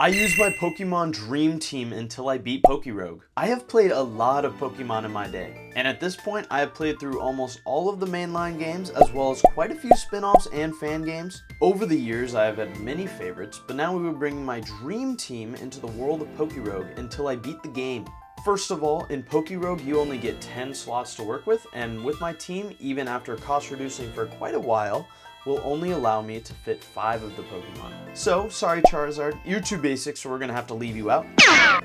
I used my Pokemon Dream Team until I beat PokéRogue. I have played a lot of Pokemon in my day, and at this point I have played through almost all of the mainline games as well as quite a few spin-offs and fan games. Over the years I have had many favorites, but now we will bring my Dream Team into the world of PokéRogue until I beat the game. First of all, in PokéRogue you only get 10 slots to work with, and with my team, even after cost reducing for quite a while, will only allow me to fit 5 of the Pokemon. So, sorry Charizard, you're too basic, so we're gonna have to leave you out.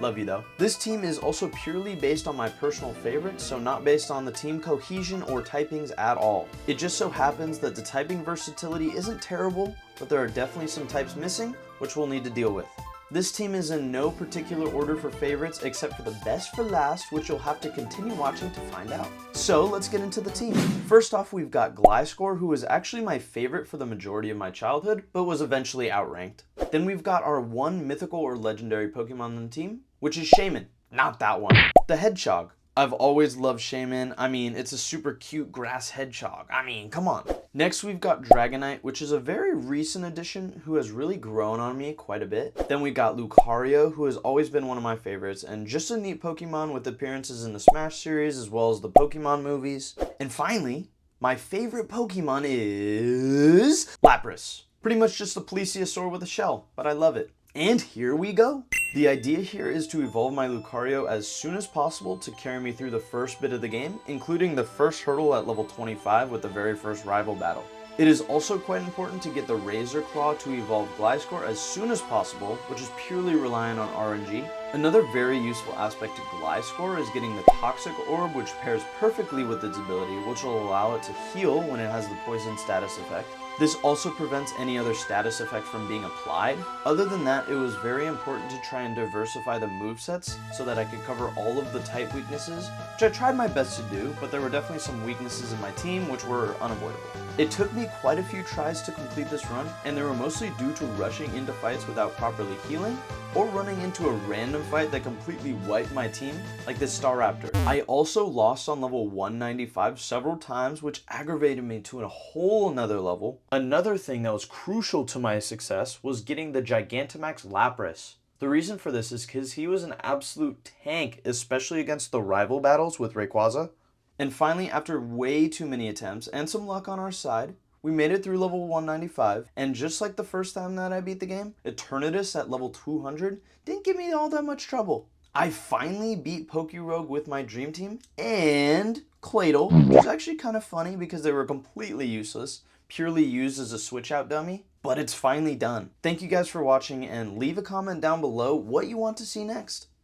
Love you though. This team is also purely based on my personal favorites, so not based on the team cohesion or typings at all. It just so happens that the typing versatility isn't terrible, but there are definitely some types missing, which we'll need to deal with. This team is in no particular order for favorites except for the best for last, which you'll have to continue watching to find out. So let's get into the team. First off, we've got Gliscor, who was actually my favorite for the majority of my childhood, but was eventually outranked. Then we've got our one mythical or legendary Pokemon on the team, which is Shaman. Not that one. The Hedgehog. I've always loved Shaman. I mean, it's a super cute grass hedgehog. I mean, come on. Next, we've got Dragonite, which is a very recent addition who has really grown on me quite a bit. Then we got Lucario, who has always been one of my favorites and just a neat Pokemon with appearances in the Smash series as well as the Pokemon movies. And finally, my favorite Pokemon is Lapras. Pretty much just a plesiosaur with a shell, but I love it. And here we go. The idea here is to evolve my Lucario as soon as possible to carry me through the first bit of the game, including the first hurdle at level 25 with the very first rival battle. It is also quite important to get the Razor Claw to evolve Gliscor as soon as possible, which is purely reliant on RNG. Another very useful aspect to Gliscor is getting the Toxic Orb, which pairs perfectly with its ability, which will allow it to heal when it has the poison status effect. This also prevents any other status effect from being applied. Other than that, it was very important to try and diversify the movesets so that I could cover all of the type weaknesses, which I tried my best to do, but there were definitely some weaknesses in my team which were unavoidable. It took me quite a few tries to complete this run, and they were mostly due to rushing into fights without properly healing, or running into a random fight that completely wiped my team, like this Staraptor. I also lost on level 195 several times, which aggravated me to a whole another level. Another thing that was crucial to my success was getting the Gigantamax Lapras. The reason for this is because he was an absolute tank, especially against the rival battles with Rayquaza. And finally, after way too many attempts and some luck on our side, we made it through level 195, and just like the first time that I beat the game, Eternatus at level 200 didn't give me all that much trouble. I finally beat PokéRogue with my Dream Team and Claydol, which is actually kind of funny because they were completely useless, purely used as a switch out dummy, but it's finally done. Thank you guys for watching, and leave a comment down below what you want to see next.